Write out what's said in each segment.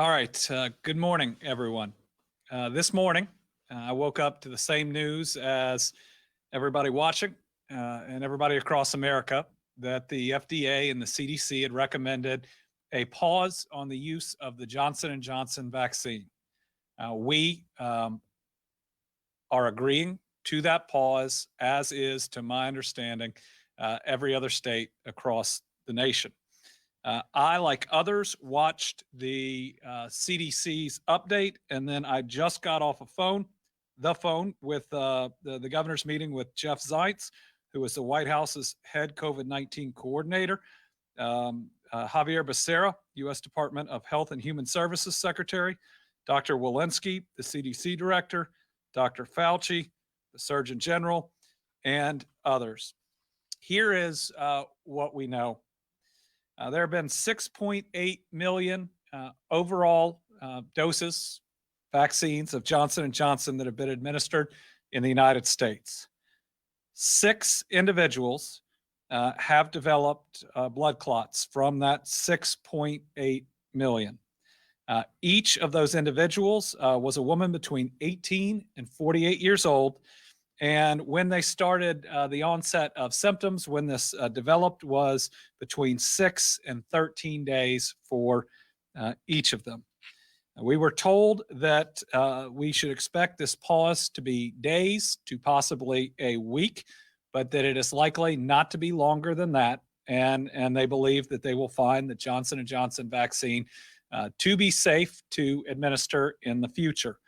All right. Good morning, everyone. This morning, I woke up to the same news as everybody watching and everybody across America that the FDA and the CDC had recommended a pause on the use of the Johnson and Johnson vaccine. We are agreeing to that pause, as is, to my understanding, every other state across the nation. I, like others, watched the CDC's update, and then I just got off the phone with the governor's meeting with Jeff Zients, who is the White House's head COVID-19 coordinator, Javier Becerra, U.S. Department of Health and Human Services Secretary, Dr. Walensky, the CDC director, Dr. Fauci, the Surgeon General, and others. Here is what we know. There have been 6.8 million overall doses, vaccines of Johnson & Johnson that have been administered in the United States. 6 individuals have developed blood clots from that 6.8 million. Each of those individuals was a woman between 18 and 48 years old. And when they started the onset of symptoms, when this developed, was between 6 and 13 days for each of them. We were told that we should expect this pause to be days to possibly a week, but that it is likely not to be longer than that. And they believe that they will find the Johnson & Johnson vaccine to be safe to administer in the future.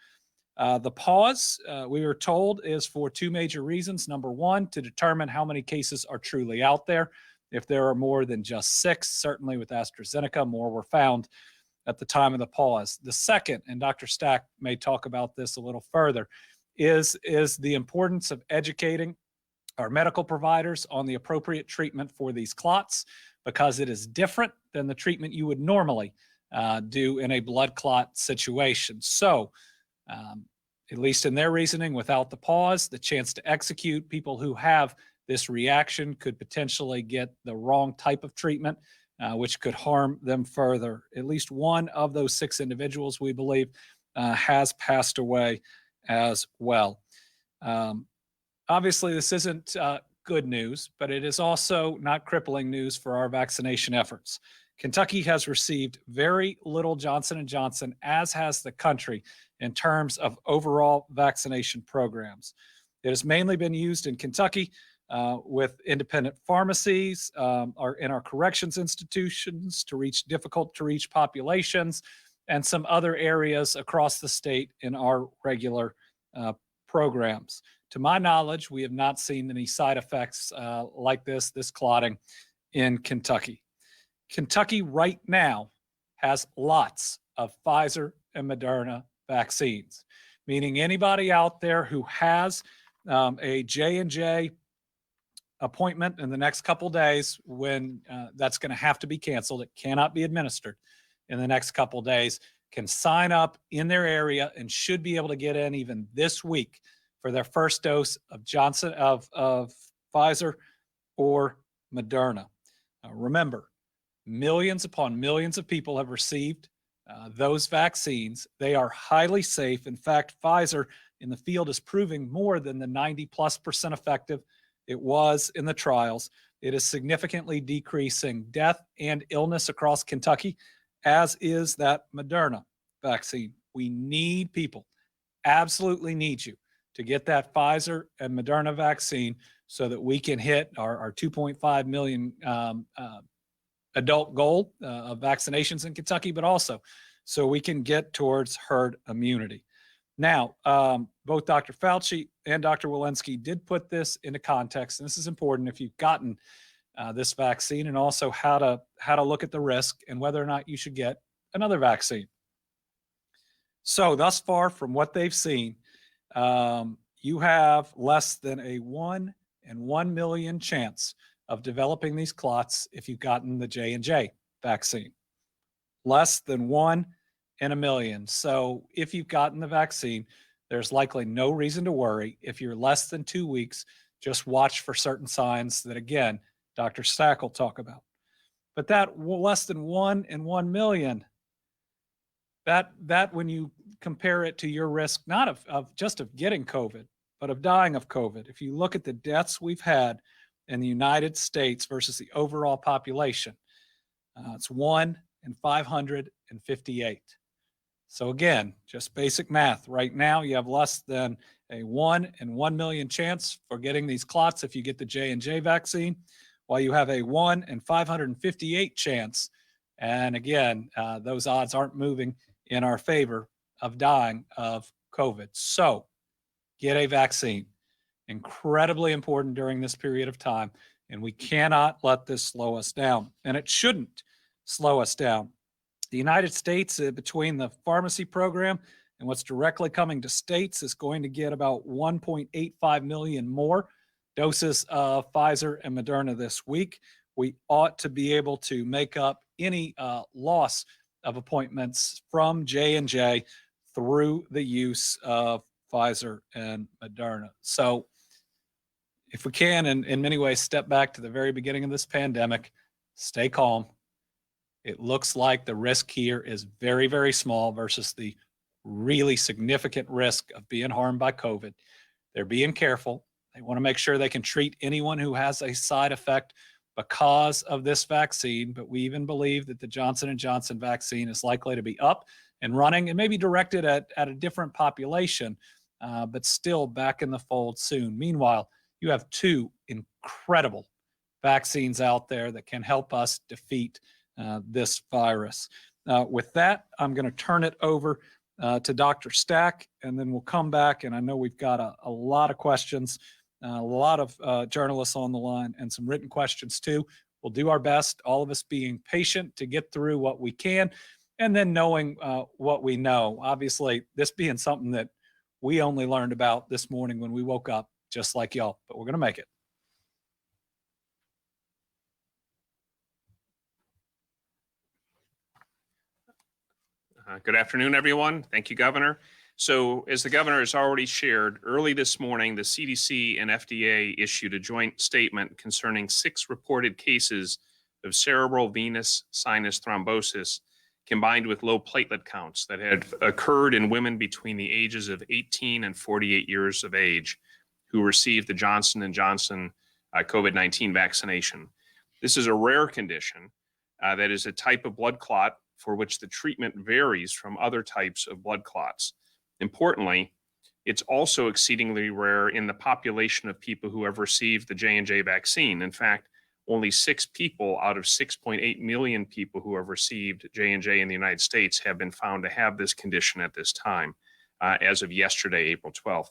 The pause, we were told, is for 2 major reasons. Number one, to determine how many cases are truly out there. If there are more than just 6, certainly with AstraZeneca, more were found at the time of the pause. The second, and Dr. Stack may talk about this a little further, is the importance of educating our medical providers on the appropriate treatment for these clots, because it is different than the treatment you would normally do in a blood clot situation. So, at least in their reasoning, without the pause, the chance to execute people who have this reaction could potentially get the wrong type of treatment, which could harm them further. At least one of those 6 individuals, we believe, has passed away as well. Obviously, this isn't good news, but it is also not crippling news for our vaccination efforts. Kentucky has received very little Johnson & Johnson, as has the country, in terms of overall vaccination programs. It has mainly been used in Kentucky with independent pharmacies, or in our corrections institutions to reach difficult-to-reach populations, and some other areas across the state in our regular programs. To my knowledge, we have not seen any side effects like this clotting in Kentucky. Kentucky right now has lots of Pfizer and Moderna vaccines, meaning anybody out there who has a J&J appointment in the next couple days, when that's going to have to be canceled, it cannot be administered in the next couple days, can sign up in their area and should be able to get in even this week for their first dose of Pfizer or Moderna. Remember, millions upon millions of people have received those vaccines. They are highly safe. In fact, Pfizer in the field is proving more than the 90+% effective it was in the trials. It is significantly decreasing death and illness across Kentucky, as is that Moderna vaccine. We need people, absolutely need you, to get that Pfizer and Moderna vaccine so that we can hit our 2.5 million adult goal of vaccinations in Kentucky, but also so we can get towards herd immunity. Now, both Dr. Fauci and Dr. Walensky did put this into context, and this is important if you've gotten this vaccine, and also how to look at the risk and whether or not you should get another vaccine. So thus far, from what they've seen, you have less than a 1 in 1 million chance of developing these clots if you've gotten the J&J vaccine. Less than 1 in a million. So if you've gotten the vaccine, there's likely no reason to worry. If you're less than 2 weeks, just watch for certain signs that, again, Dr. Stack will talk about. But that less than 1 in 1 million, That when you compare it to your risk, not of just of getting COVID, but of dying of COVID. If you look at the deaths we've had in the United States versus the overall population, it's 1 in 558. So again, just basic math. Right now, you have less than a 1 in 1 million chance for getting these clots if you get the J&J vaccine, while you have a 1 in 558 chance. And again, those odds aren't moving in our favor of dying of COVID. So get a vaccine. Incredibly important during this period of time. And we cannot let this slow us down. And it shouldn't slow us down. The United States, between the pharmacy program and what's directly coming to states, is going to get about 1.85 million more doses of Pfizer and Moderna this week. We ought to be able to make up any loss of appointments from J&J through the use of Pfizer and Moderna. So if we can, in many ways, step back to the very beginning of this pandemic, stay calm. It looks like the risk here is very, very small versus the really significant risk of being harmed by COVID. They're being careful. They want to make sure they can treat anyone who has a side effect because of this vaccine. But we even believe that the Johnson & Johnson vaccine is likely to be up and running and maybe directed at a different population, but still back in the fold soon. Meanwhile, you have 2 incredible vaccines out there that can help us defeat this virus. With that, I'm going to turn it over to Dr. Stack, and then we'll come back. And I know we've got a lot of questions, a lot of journalists on the line, and some written questions too. We'll do our best, all of us being patient to get through what we can, and then knowing what we know. Obviously, this being something that we only learned about this morning when we woke up, just like y'all, but we're going to make it. Good afternoon, everyone. Thank you, Governor. So as the governor has already shared, early this morning, the CDC and FDA issued a joint statement concerning 6 reported cases of cerebral venous sinus thrombosis combined with low platelet counts that had occurred in women between the ages of 18 and 48 years of age who received the Johnson & Johnson COVID-19 vaccination. This is a rare condition that is a type of blood clot for which the treatment varies from other types of blood clots. Importantly, it's also exceedingly rare in the population of people who have received the J&J vaccine. In fact, only 6 people out of 6.8 million people who have received J&J in the United States have been found to have this condition at this time, as of yesterday, April 12th.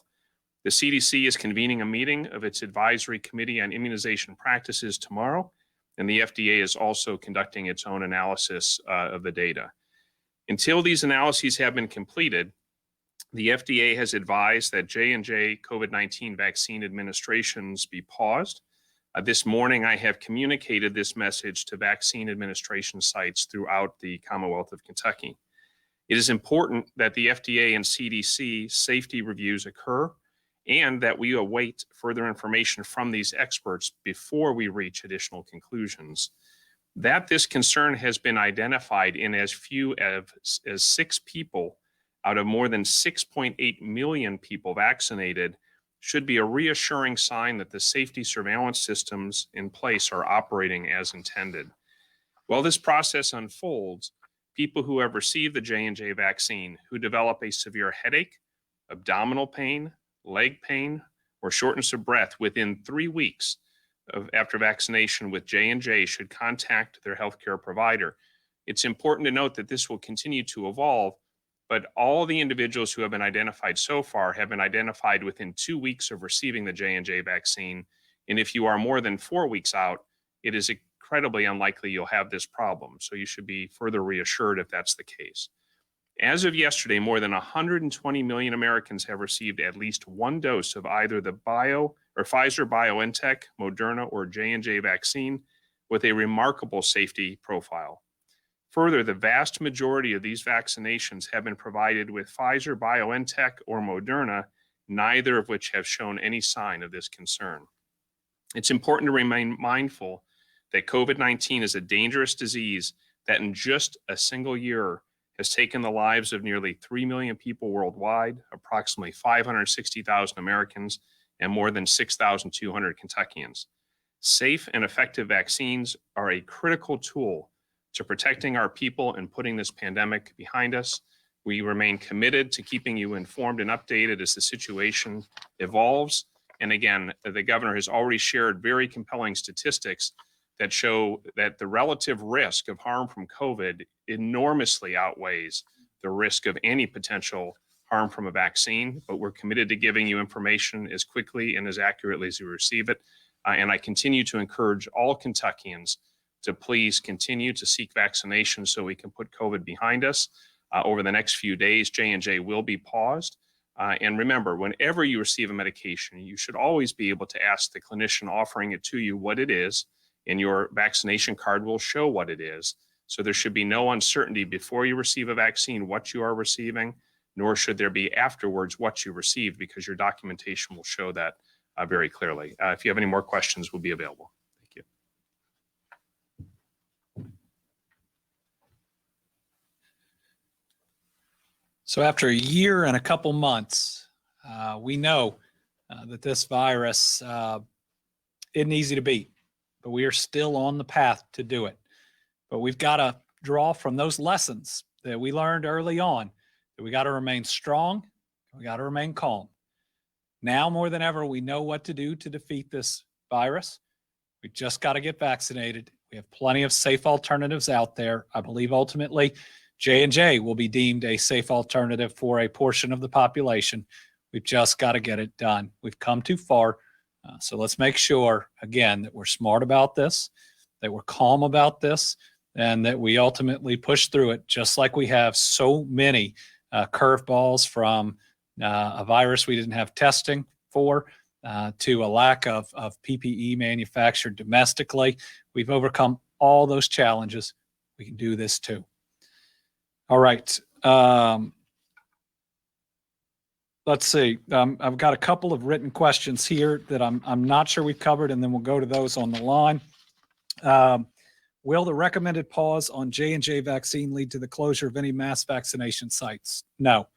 The CDC is convening a meeting of its Advisory Committee on Immunization Practices tomorrow, and the FDA is also conducting its own analysis of the data. Until these analyses have been completed, the FDA has advised that J&J COVID-19 vaccine administrations be paused. This morning, I have communicated this message to vaccine administration sites throughout the Commonwealth of Kentucky. It is important that the FDA and CDC safety reviews occur and that we await further information from these experts before we reach additional conclusions. That this concern has been identified in as few as 6 people out of more than 6.8 million people vaccinated should be a reassuring sign that the safety surveillance systems in place are operating as intended. While this process unfolds, people who have received the J&J vaccine who develop a severe headache, abdominal pain, leg pain, or shortness of breath within 3 weeks after vaccination with J&J should contact their healthcare provider. It's important to note that this will continue to evolve, but all the individuals who have been identified so far have been identified within 2 weeks of receiving the J&J vaccine. And if you are more than 4 weeks out, it is incredibly unlikely you'll have this problem. So you should be further reassured if that's the case. As of yesterday, more than 120 million Americans have received at least 1 dose of either the Pfizer BioNTech, Moderna, or J&J vaccine with a remarkable safety profile. Further, the vast majority of these vaccinations have been provided with Pfizer BioNTech or Moderna, neither of which have shown any sign of this concern. It's important to remain mindful that COVID-19 is a dangerous disease that in just a single year has taken the lives of nearly 3 million people worldwide, approximately 560,000 Americans, and more than 6,200 Kentuckians. Safe and effective vaccines are a critical tool to protecting our people and putting this pandemic behind us. We remain committed to keeping you informed and updated as the situation evolves. And again, the governor has already shared very compelling statistics that show that the relative risk of harm from COVID enormously outweighs the risk of any potential harm from a vaccine. But we're committed to giving you information as quickly and as accurately as you receive it. And I continue to encourage all Kentuckians to please continue to seek vaccination so we can put COVID behind us. Over the next few days, J&J will be paused. And remember, whenever you receive a medication, you should always be able to ask the clinician offering it to you what it is, and your vaccination card will show what it is. So there should be no uncertainty before you receive a vaccine what you are receiving, nor should there be afterwards what you received, because your documentation will show that very clearly. If you have any more questions, we'll be available. Thank you. So after a year and a couple months, we know that this virus isn't easy to beat, but we are still on the path to do it. But we've got to draw from those lessons that we learned early on, that we got to remain strong, we got to remain calm. Now more than ever, we know what to do to defeat this virus. We just got to get vaccinated. We have plenty of safe alternatives out there. I believe ultimately J&J will be deemed a safe alternative for a portion of the population. We've just got to get it done. We've come too far. So let's make sure, again, that we're smart about this, that we're calm about this, and that we ultimately push through it, just like we have so many curveballs from a virus we didn't have testing for, to a lack of PPE manufactured domestically. We've overcome all those challenges. We can do this too. All right. Let's see. I've got a couple of written questions here that I'm not sure we've covered, and then we'll go to those on the line. Will the recommended pause on J&J vaccine lead to the closure of any mass vaccination sites? No.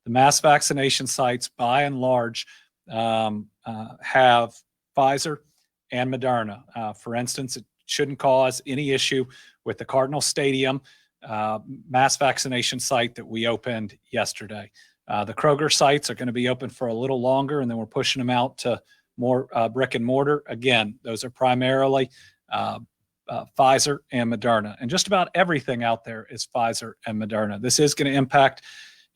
The mass vaccination sites, by and large, have Pfizer and Moderna. For instance, it shouldn't cause any issue with the Cardinal Stadium mass vaccination site that we opened yesterday. The Kroger sites are going to be open for a little longer, and then we're pushing them out to more brick and mortar. Again, those are primarily Pfizer and Moderna. And just about everything out there is Pfizer and Moderna. This is going to impact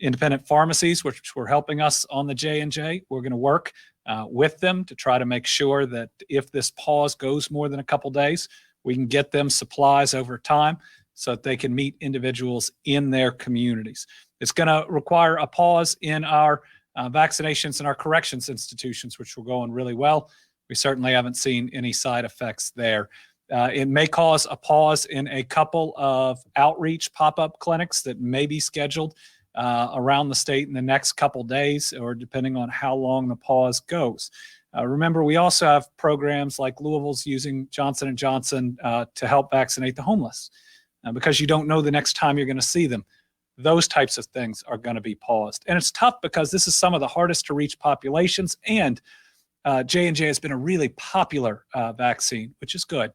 independent pharmacies, which were helping us on the J&J. We're going to work with them to try to make sure that if this pause goes more than a couple days, we can get them supplies over time so that they can meet individuals in their communities. It's going to require a pause in our vaccinations in our corrections institutions, which were going really well. We certainly haven't seen any side effects there. It may cause a pause in a couple of outreach pop-up clinics that may be scheduled around the state in the next couple days, or depending on how long the pause goes. Remember, we also have programs like Louisville's using Johnson & Johnson to help vaccinate the homeless because you don't know the next time you're going to see them. Those types of things are going to be paused. And it's tough because this is some of the hardest to reach populations, and J&J has been a really popular vaccine, which is good.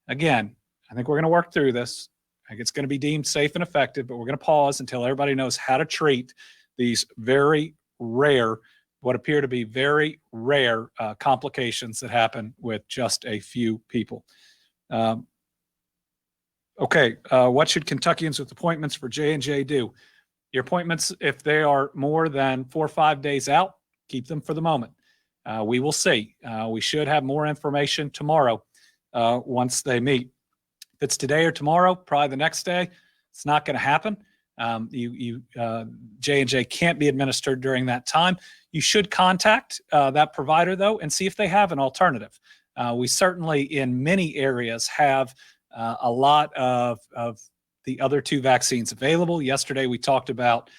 Again, I think we're going to work through this. I think it's going to be deemed safe and effective, but we're going to pause until everybody knows how to treat these very rare, what appear to be very rare complications that happen with just a few people. Okay, what should Kentuckians with appointments for J&J do? Your appointments, if they are more than 4 or 5 days out, keep them for the moment. We will see. We should have more information tomorrow once they meet. If it's today or tomorrow, probably the next day, it's not going to happen. J&J can't be administered during that time. You should contact that provider, though, and see if they have an alternative. We certainly, in many areas, have a lot of the other two vaccines available. Yesterday, we talked about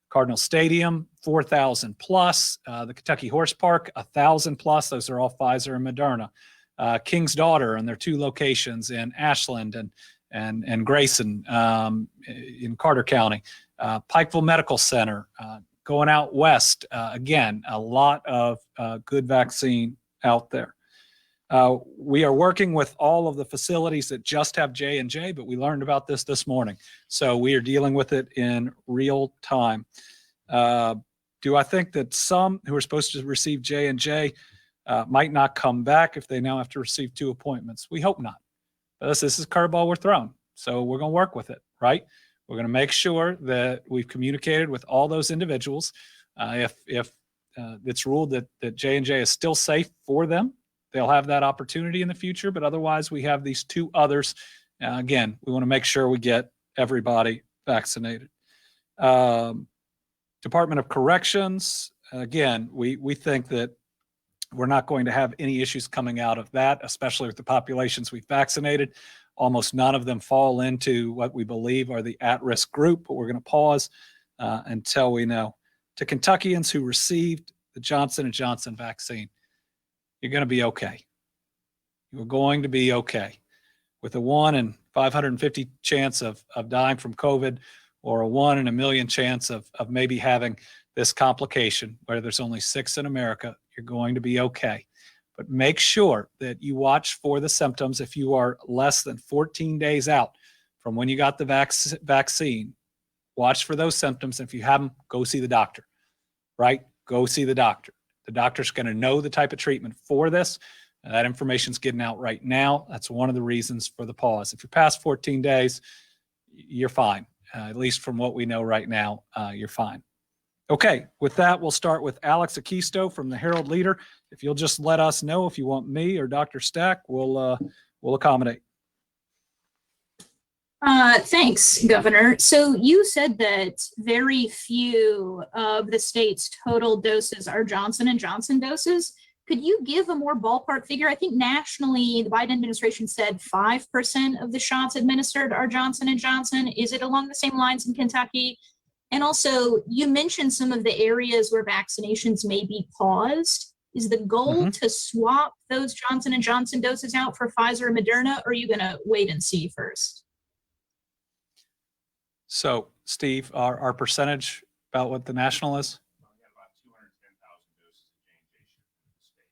Cardinal Stadium, 4,000 plus. The Kentucky Horse Park, 1,000 plus. Those are all Pfizer and Moderna. King's Daughter and their 2 locations in Ashland and Grayson in Carter County, Pikeville Medical Center, going out west. Again, a lot of good vaccine out there. We are working with all of the facilities that just have J&J, but we learned about this morning. So we are dealing with it in real time. Do I think that some who are supposed to receive J&J might not come back if they now have to receive 2 appointments? We hope not. But this is a curveball we're thrown. So we're going to work with it, right? We're going to make sure that we've communicated with all those individuals. If it's ruled that J&J is still safe for them, they'll have that opportunity in the future. But otherwise, we have these 2 others. Again, we want to make sure we get everybody vaccinated. Department of Corrections, again, we think that we're not going to have any issues coming out of that, especially with the populations we've vaccinated. Almost none of them fall into what we believe are the at-risk group, but we're going to pause until we know. To Kentuckians who received the Johnson & Johnson vaccine, you're going to be okay. You're going to be okay. With a 1 in 550 chance of dying from COVID, or a 1 in a million chance of maybe having this complication, where there's only 6 in America, you're going to be okay. But make sure that you watch for the symptoms. If you are less than 14 days out from when you got the vaccine, watch for those symptoms. If you have them, go see the doctor, right? Go see the doctor. The doctor's going to know the type of treatment for this. That information's getting out right now. That's one of the reasons for the pause. If you're past 14 days, you're fine. At least from what we know right now, you're fine. Okay, with that, we'll start with Alex Akisto from the Herald Leader. If you'll just let us know if you want me or Dr. Stack, we'll accommodate. Thanks, Governor. So you said that very few of the state's total doses are Johnson & Johnson doses. Could you give a more ballpark figure? I think nationally, the Biden administration said 5% of the shots administered are Johnson & Johnson. Is it along the same lines in Kentucky? And also, you mentioned some of the areas where vaccinations may be paused. Is the goal to swap those Johnson & Johnson doses out for Pfizer and Moderna, or are you going to wait and see first? So, Steve, our percentage about what the national is? We have about 210,000 doses of J&J shipped into the state.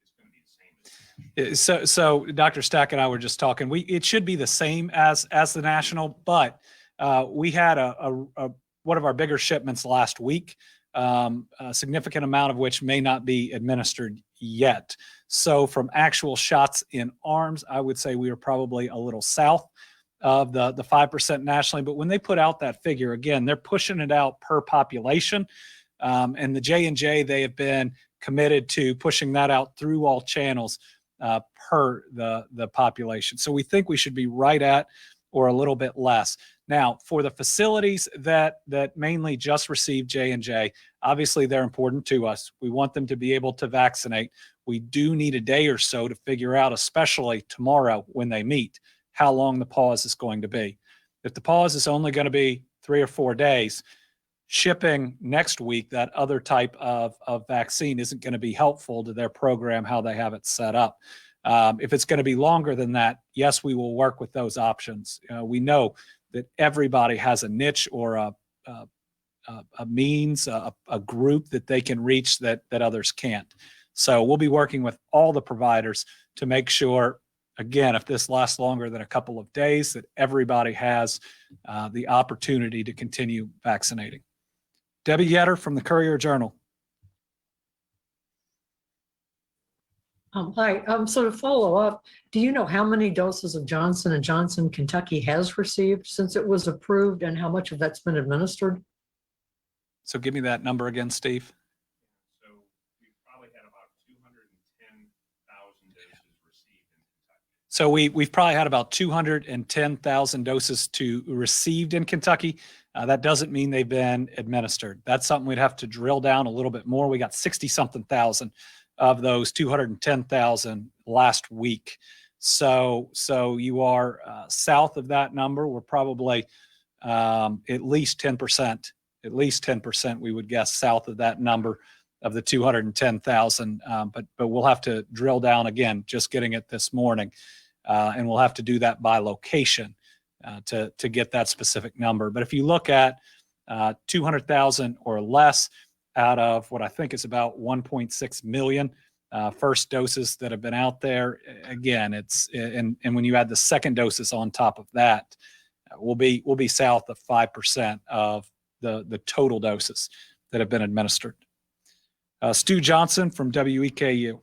It's going to be the same as So Dr. Stack and I were just talking. It should be the same as the national, but we had one of our bigger shipments last week, a significant amount of which may not be administered yet. So from actual shots in arms, I would say we are probably a little south of the 5% nationally. But when they put out that figure, again, they're pushing it out per population. And the J&J, they have been committed to pushing that out through all channels per the population. So we think we should be right at or a little bit less. Now, for the facilities that mainly just received J&J, obviously they're important to us. We want them to be able to vaccinate. We do need a day or so to figure out, especially tomorrow when they meet, how long the pause is going to be. If the pause is only going to be 3 or 4 days, shipping next week that other type of vaccine isn't going to be helpful to their program, how they have it set up. If it's going to be longer than that, yes, we will work with those options. We know that everybody has a niche or a means, a group that they can reach that others can't. So we'll be working with all the providers to make sure, again, if this lasts longer than a couple of days, that everybody has the opportunity to continue vaccinating. Debbie Yetter from the Courier-Journal. Hi. So to follow up, do you know how many doses of Johnson & Johnson Kentucky has received since it was approved, and how much of that's been administered? So give me that number again, Steve. So we've probably had about 210,000 doses received in Kentucky. So we've probably had about 210,000 doses received in Kentucky. That doesn't mean they've been administered. That's something we'd have to drill down a little bit more. We got 60-something thousand of those 210,000 last week. So you are south of that number. We're probably at least 10%. At least 10%, we would guess, south of that number of the 210,000. But we'll have to drill down again, just getting it this morning. And we'll have to do that by location to get that specific number. But if you look at 200,000 or less out of what I think is about 1.6 million first doses that have been out there, again, and when you add the second doses on top of that, we'll be south of 5% of the total doses that have been administered. Stu Johnson from WEKU.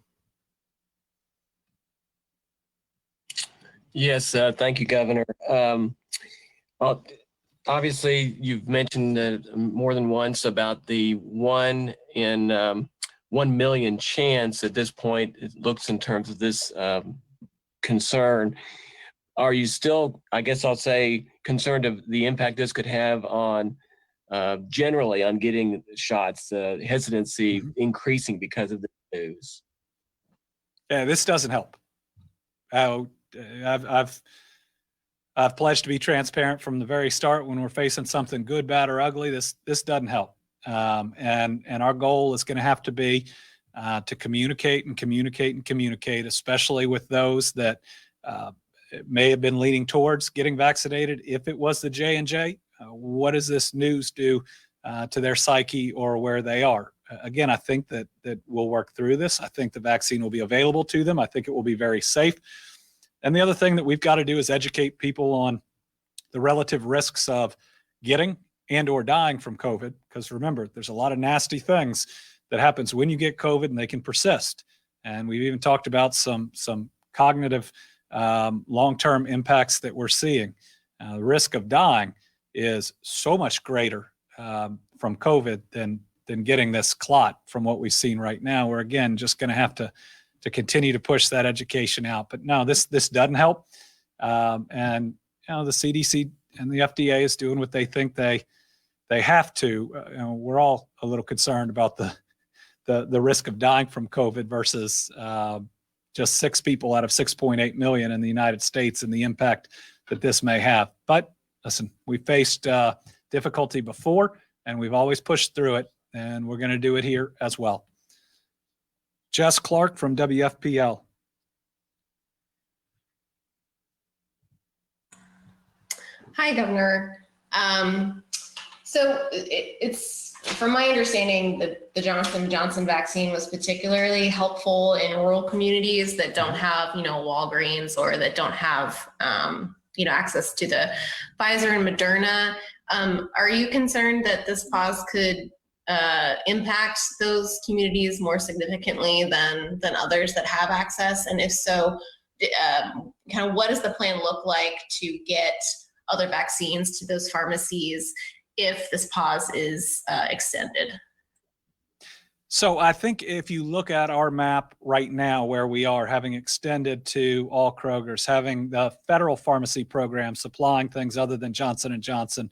Yes, thank you, Governor. Well, obviously, you've mentioned more than once about the 1 in 1 million chance at this point, it looks in terms of this concern. Are you still, I guess I'll say, concerned of the impact this could have on generally on getting shots, hesitancy increasing because of the news? Yeah, this doesn't help. I've pledged to be transparent from the very start. When we're facing something good, bad, or ugly, this doesn't help. And our goal is going to have to be to communicate and communicate and communicate, especially with those that may have been leaning towards getting vaccinated. If it was the J&J, what does this news do to their psyche or where they are? Again, I think that we'll work through this. I think the vaccine will be available to them. I think it will be very safe. And the other thing that we've got to do is educate people on the relative risks of getting and or dying from COVID. Because remember, there's a lot of nasty things that happens when you get COVID, and they can persist. And we've even talked about some cognitive long-term impacts that we're seeing. The risk of dying is so much greater from COVID than getting this clot from what we've seen right now. We're again just going to have to continue to push that education out. But no, this doesn't help. And the CDC and the FDA is doing what they think they have to. We're all a little concerned about the risk of dying from COVID versus just 6 people out of 6.8 million in the United States and the impact that this may have. But listen, we faced difficulty before, and we've always pushed through it, and we're going to do it here as well. Jess Clark from WFPL. Hi, Governor. So it's from my understanding that the Johnson & Johnson vaccine was particularly helpful in rural communities that don't have, Walgreens or that don't have, access to the Pfizer and Moderna. Are you concerned that this pause could impact those communities more significantly than others that have access? And if so, kind of what does the plan look like to get other vaccines to those pharmacies if this pause is extended? So I think if you look at our map right now, where we are, having extended to all Kroger's, having the federal pharmacy program supplying things other than Johnson & Johnson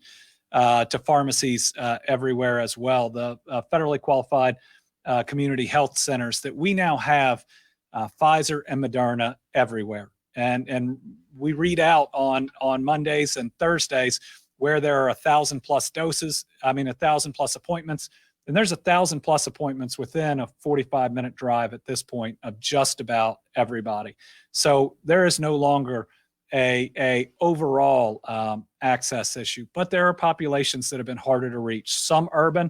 to pharmacies everywhere as well, the federally qualified community health centers, that we now have Pfizer and Moderna everywhere. And we read out on Mondays and Thursdays where there are 1,000+ doses, 1,000+ appointments. And there's 1,000+ appointments within a 45-minute drive at this point of just about everybody. So there is no longer a overall access issue, but there are populations that have been harder to reach. Some urban,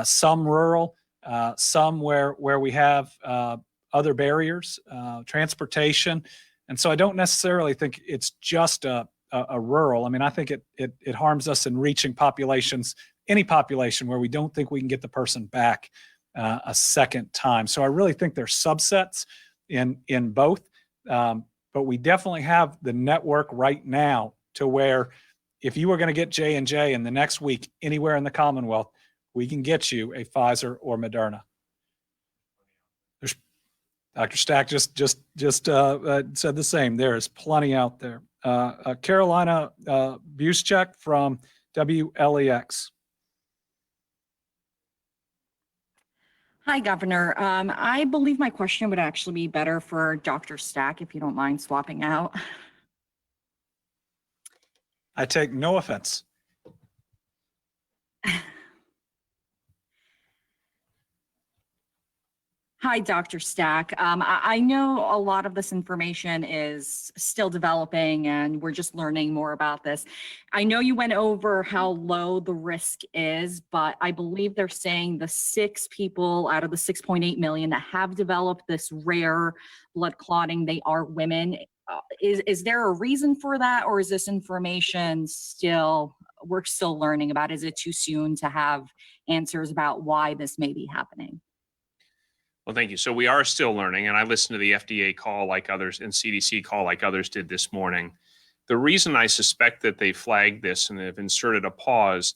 some rural, some where we have other barriers, transportation. And so I don't necessarily think it's just a rural. I think it harms us in reaching populations, any population where we don't think we can get the person back a second time. So I really think there's subsets in both. But we definitely have the network right now to where if you were going to get J&J in the next week anywhere in the Commonwealth, we can get you a Pfizer or Moderna. There's Dr. Stack just said the same. There is plenty out there. Carolina Buszczyk from WLEX. Hi, Governor. I believe my question would actually be better for Dr. Stack, if you don't mind swapping out. I take no offense. Hi, Dr. Stack. I know a lot of this information is still developing and we're just learning more about this. I know you went over how low the risk is, but I believe they're saying the 6 people out of the 6.8 million that have developed this rare blood clotting, they are women. Is there a reason for that, or is this information we're still learning about? Is it too soon to have answers about why this may be happening? Well, thank you. So we are still learning, and I listened to the FDA call like others and CDC call like others did this morning. The reason I suspect that they flagged this and have inserted a pause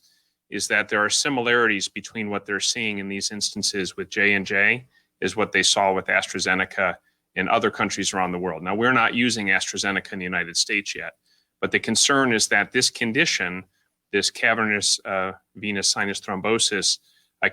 is that there are similarities between what they're seeing in these instances with J&J is what they saw with AstraZeneca in other countries around the world. Now, we're not using AstraZeneca in the United States yet, but the concern is that this condition, this cavernous venous sinus thrombosis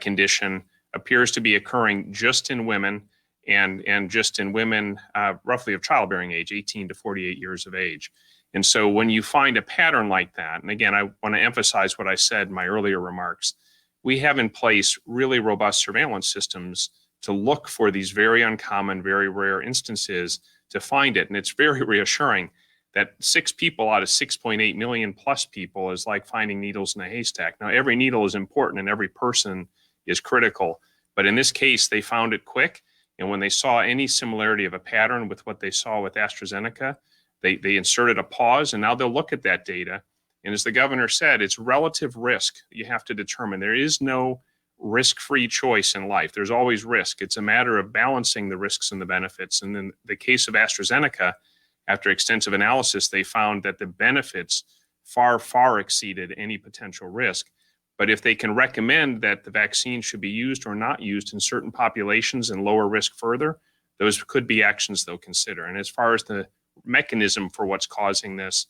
condition, appears to be occurring just in women and just in women roughly of childbearing age, 18 to 48 years of age. And so when you find a pattern like that, and again, I want to emphasize what I said in my earlier remarks, we have in place really robust surveillance systems to look for these very uncommon, very rare instances to find it. And it's very reassuring that 6 people out of 6.8 million plus people is like finding needles in a haystack. Now, every needle is important and every person is critical. But in this case, they found it quick. And when they saw any similarity of a pattern with what they saw with AstraZeneca, they inserted a pause, and now they'll look at that data. And as the governor said, it's relative risk you have to determine. There is no risk-free choice in life. There's always risk. It's a matter of balancing the risks and the benefits. And in the case of AstraZeneca, after extensive analysis, they found that the benefits far, far exceeded any potential risk. But if they can recommend that the vaccine should be used or not used in certain populations and lower risk further, those could be actions they'll consider. And as far as the mechanism for what's causing this,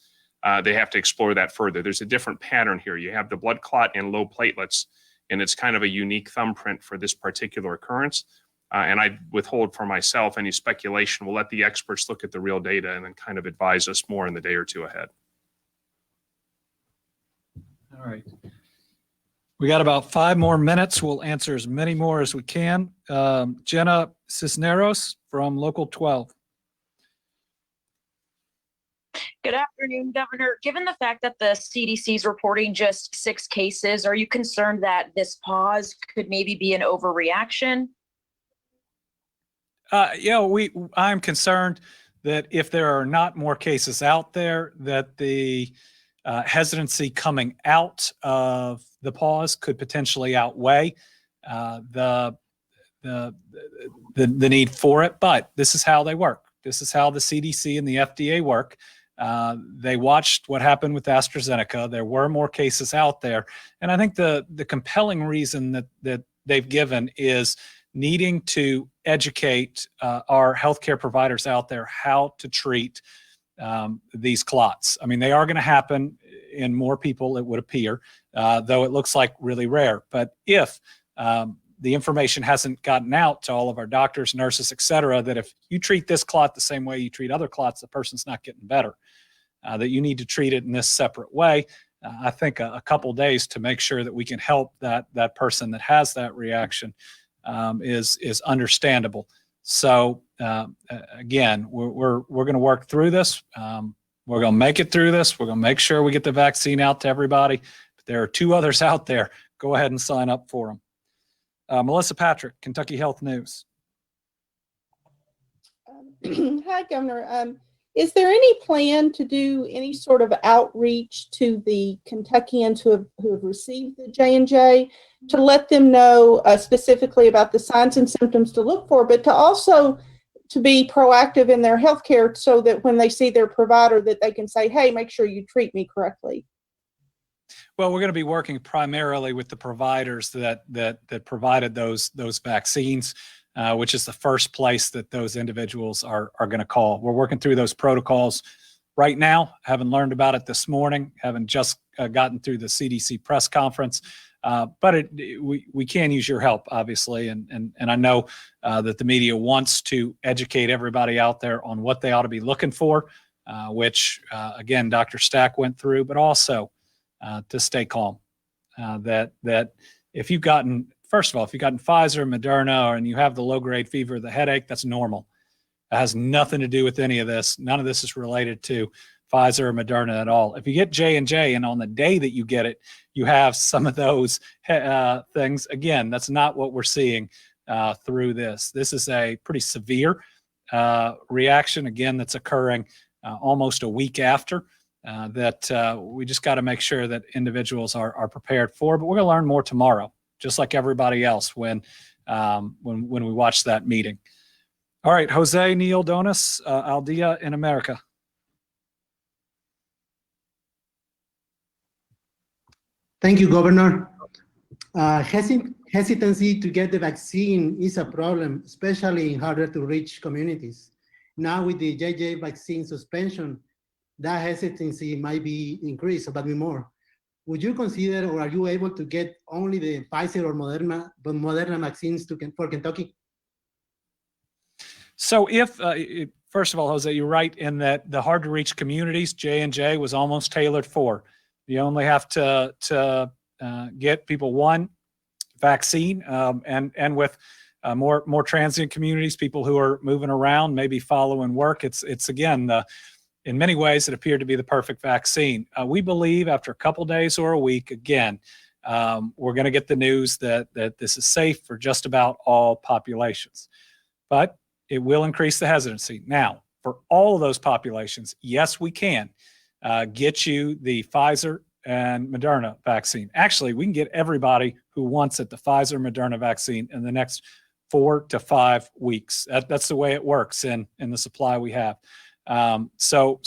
they have to explore that further. There's a different pattern here. You have the blood clot and low platelets, and it's kind of a unique thumbprint for this particular occurrence. And I withhold for myself any speculation. We'll let the experts look at the real data and then kind of advise us more in the day or two ahead. All right. We got about 5 more minutes. We'll answer as many more as we can. Jenna Cisneros from Local 12. Good afternoon, Governor. Given the fact that the CDC is reporting just 6 cases, are you concerned that this pause could maybe be an overreaction? I'm concerned that if there are not more cases out there, that the hesitancy coming out of the pause could potentially outweigh the need for it. But this is how they work. This is how the CDC and the FDA work. They watched what happened with AstraZeneca. There were more cases out there. And I think the compelling reason that they've given is needing to educate our healthcare providers out there how to treat these clots. I mean, they are going to happen in more people, it would appear, though it looks like really rare. But if the information hasn't gotten out to all of our doctors, nurses, et cetera, that if you treat this clot the same way you treat other clots, the person's not getting better, that you need to treat it in this separate way. I think a couple days to make sure that we can help that person that has that reaction is understandable. So again, we're going to work through this. We're going to make it through this. We're going to make sure we get the vaccine out to everybody. But there are 2 others out there. Go ahead and sign up for them. Melissa Patrick, Kentucky Health News. Hi, Governor. Is there any plan to do any sort of outreach to the Kentuckians who have received the J&J to let them know specifically about the signs and symptoms to look for, but to also to be proactive in their healthcare so that when they see their provider that they can say, hey, make sure you treat me correctly? Well, we're going to be working primarily with the providers that provided those vaccines, which is the first place that those individuals are going to call. We're working through those protocols right now. Haven't learned about it this morning. Haven't just gotten through the CDC press conference. But we can use your help, obviously, and I know that the media wants to educate everybody out there on what they ought to be looking for, which again, Dr. Stack went through, but also to stay calm. That if you've gotten first of all, if you've gotten Pfizer, Moderna, and you have the low-grade fever, the headache, that's normal. It has nothing to do with any of this. None of this is related to Pfizer or Moderna at all. If you get J&J and on the day that you get it, you have some of those things, again, that's not what we're seeing through this. This is a pretty severe reaction, again, that's occurring almost a week after that we just got to make sure that individuals are prepared for. But we're going to learn more tomorrow, just like everybody else when we watch that meeting. All right, Jose Neil Donis, Aldea in America. Thank you, Governor. Hesitancy to get the vaccine is a problem, especially in harder to reach communities. Now with the JJ vaccine suspension, that hesitancy might be increased, but more. Would you consider, or are you able to get only the Pfizer or Moderna vaccines for Kentucky? So if, first of all, Jose, you're right in that the hard to reach communities, J&J was almost tailored for. You only have to get people one vaccine, and with more transient communities, people who are moving around, maybe following work. It's again, in many ways, it appeared to be the perfect vaccine. We believe after a couple days or a week, again, we're going to get the news that this is safe for just about all populations. But it will increase the hesitancy. Now, for all of those populations, yes, we can get you the Pfizer and Moderna vaccine. Actually, we can get everybody who wants it the Pfizer Moderna vaccine in the next 4 to 5 weeks. That's the way it works in the supply we have. So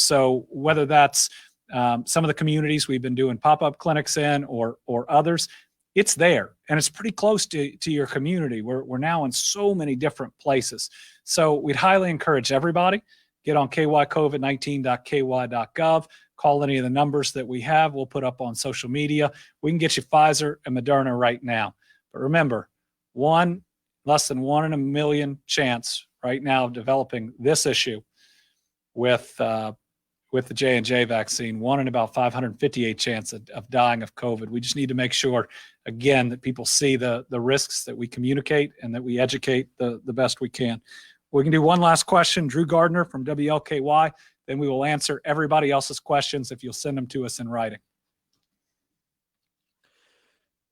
whether that's some of the communities we've been doing pop-up clinics in or others, it's there and it's pretty close to your community. We're now in so many different places. So we'd highly encourage everybody, get on kycovid19.ky.gov, call any of the numbers that we have. We'll put up on social media. We can get you Pfizer and Moderna right now. But remember, less than 1 in a million chance right now of developing this issue with the J&J vaccine, 1 in about 558 chance of dying of COVID. We just need to make sure, again, that people see the risks, that we communicate and that we educate the best we can. We can do one last question. Drew Gardner from WLKY. Then we will answer everybody else's questions if you'll send them to us in writing.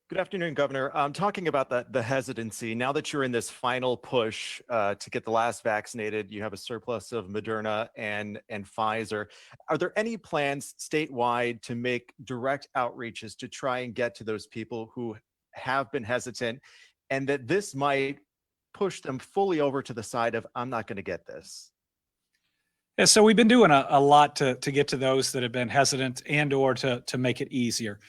Good afternoon, Governor. Talking about the hesitancy, now that you're in this final push to get the last vaccinated, you have a surplus of Moderna and Pfizer. Are there any plans statewide to make direct outreaches to try and get to those people who have been hesitant, and that this might push them fully over to the side of, I'm not going to get this? Yeah, so we've been doing a lot to get to those that have been hesitant and or to make it easier.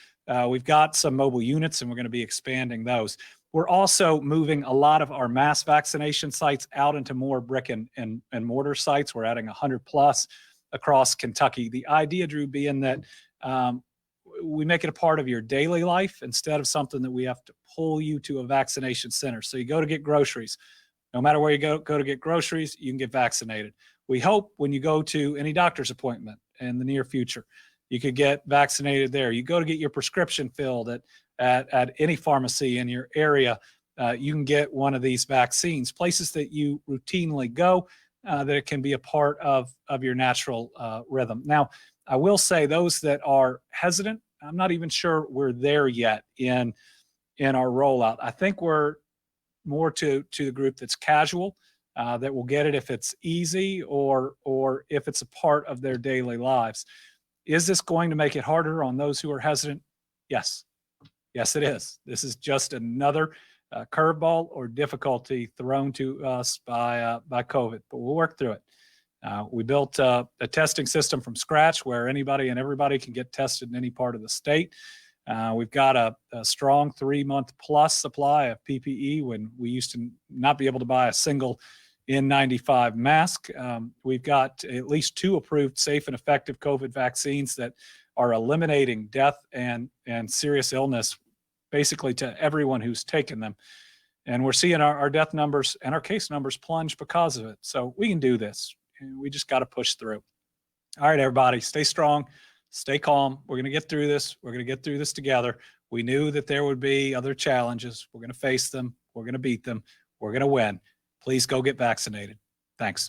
We've got some mobile units and we're going to be expanding those. We're also moving a lot of our mass vaccination sites out into more brick and mortar sites. We're adding 100 plus across Kentucky. The idea, Drew, being that we make it a part of your daily life instead of something that we have to pull you to a vaccination center. So you go to get groceries. No matter where you go to get groceries, you can get vaccinated. We hope when you go to any doctor's appointment in the near future, you could get vaccinated there. You go to get your prescription filled at any pharmacy in your area, you can get one of these vaccines. Places that you routinely go, that it can be a part of your natural rhythm. Now, I will say those that are hesitant, I'm not even sure we're there yet in our rollout. I think we're more to the group that's casual, that will get it if it's easy or if it's a part of their daily lives. Is this going to make it harder on those who are hesitant? Yes. Yes, it is. This is just another curveball or difficulty thrown to us by COVID, but we'll work through it. We built a testing system from scratch where anybody and everybody can get tested in any part of the state. We've got a strong 3-month plus supply of PPE when we used to not be able to buy a single N95 mask. We've got at least 2 approved safe and effective COVID vaccines that are eliminating death and serious illness basically to everyone who's taken them. And we're seeing our death numbers and our case numbers plunge because of it. So we can do this. We just got to push through. All right, everybody, stay strong, stay calm. We're going to get through this. We're going to get through this together. We knew that there would be other challenges. We're going to face them. We're going to beat them. We're going to win. Please go get vaccinated. Thanks.